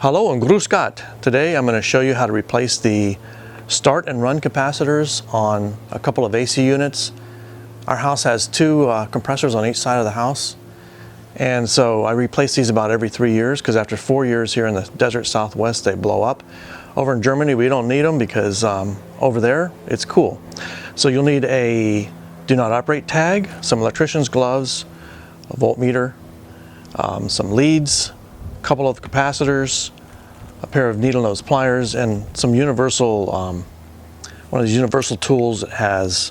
Hello and grüß Gott. Today I'm going to show you how to replace the start and run capacitors on a couple of AC units. Our house has two compressors on each side of the house, and so I replace these about every 3 years because after 4 years here in the desert Southwest they blow up. Over in Germany we don't need them because over there it's cool. So you'll need a do not operate tag, some electrician's gloves, a voltmeter, some leads, a couple of capacitors, a pair of needle nose pliers, and some universal, one of these universal tools that has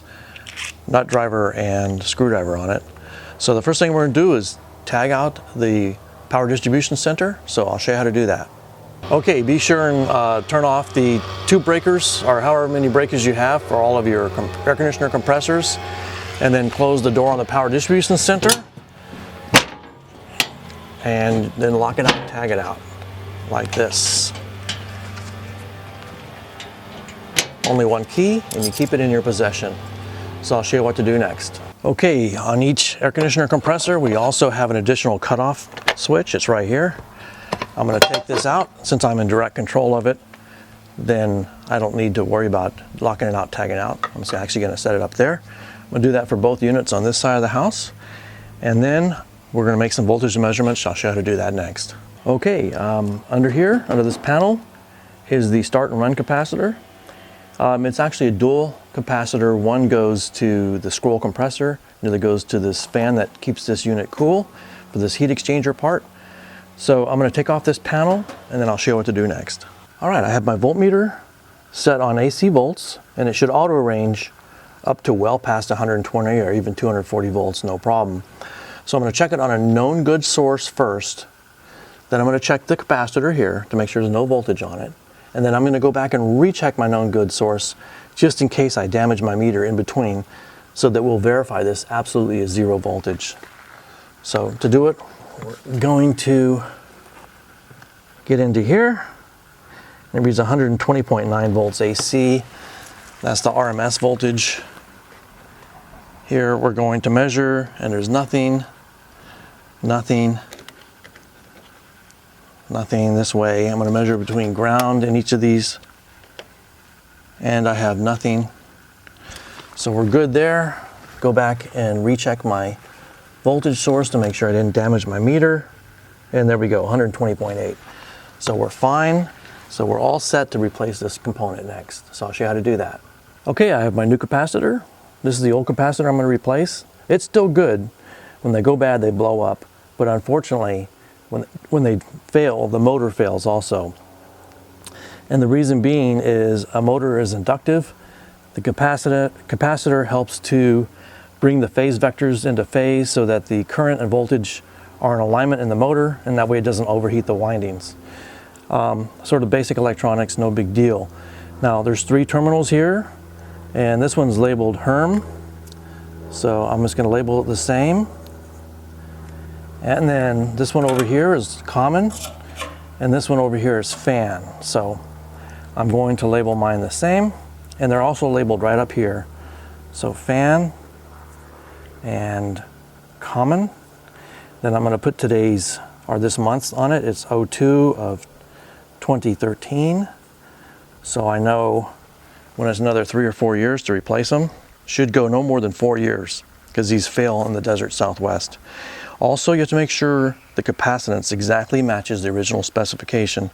nut driver and screwdriver on it. So the first thing we're going to do is tag out the power distribution center, so I'll show you how to do that. Okay, be sure and turn off the 2 breakers or however many breakers you have for all of your air conditioner compressors, and then close the door on the power distribution center and then lock it out and tag it out like this. Only one key and you keep it in your possession. So I'll show you what to do next. Okay, on each air conditioner compressor we also have an additional cutoff switch. It's right here. I'm going to take this out. Since I'm in direct control of it, then I don't need to worry about locking it out, tagging it out. I'm actually going to set it up there. I'm going to do that for both units on this side of the house, and then we're going to make some voltage measurements. I'll show you how to do that next. Okay, under here, under this panel, is the start and run capacitor. It's actually a dual capacitor. One goes to the scroll compressor, the other goes to this fan that keeps this unit cool for this heat exchanger part. So I'm going to take off this panel and then I'll show you what to do next. All right, I have my voltmeter set on AC volts, and it should auto range up to well past 120 or even 240 volts, no problem. So I'm going to check it on a known good source first. Then I'm going to check the capacitor here to make sure there's no voltage on it. And then I'm going to go back and recheck my known good source just in case I damage my meter in between, so that we'll verify this absolutely is 0 voltage. So to do it, we're going to get into here. It reads 120.9 volts AC. That's the RMS voltage. Here we're going to measure, and there's nothing this way. I'm going to measure between ground and each of these, and I have nothing. So we're good there. Go back and recheck my voltage source to make sure I didn't damage my meter, and there we go, 120.8. So we're fine. So we're all set to replace this component next. So I'll show you how to do that. Okay, I have my new capacitor. This is the old capacitor I'm going to replace. It's still good. When they go bad, they blow up. But unfortunately, when they fail, the motor fails also. And the reason being is a motor is inductive. The capacitor helps to bring the phase vectors into phase so that the current and voltage are in alignment in the motor, and that way it doesn't overheat the windings. Sort of basic electronics, no big deal. Now there's 3 terminals here, and this one's labeled Herm. So I'm just going to label it the same. And then this one over here is common, and this one over here is fan. So I'm going to label mine the same, and they're also labeled right up here. So fan and common. Then I'm going to put today's, or this month's on it. It's 02 of 2013. So I know when it's another 3 or 4 years to replace them. Should go no more than 4 years because these fail in the desert Southwest. Also, you have to make sure the capacitance exactly matches the original specification,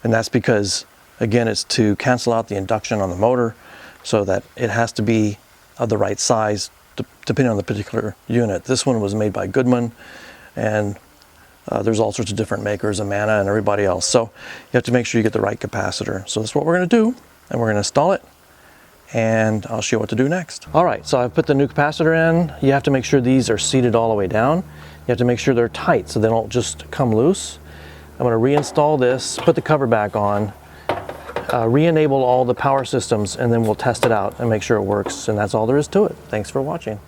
and that's because, again, it's to cancel out the induction on the motor, so that it has to be of the right size depending on the particular unit. This one was made by Goodman, and there's all sorts of different makers, Amana and everybody else. So you have to make sure you get the right capacitor. So that's what we're going to do, and we're going to install it, and I'll show you what to do next. All right, so I've put the new capacitor in. You have to make sure these are seated all the way down. You have to make sure they're tight so they don't just come loose. I'm going to reinstall this, put the cover back on, re-enable all the power systems, and then we'll test it out and make sure it works. And that's all there is to it. Thanks for watching.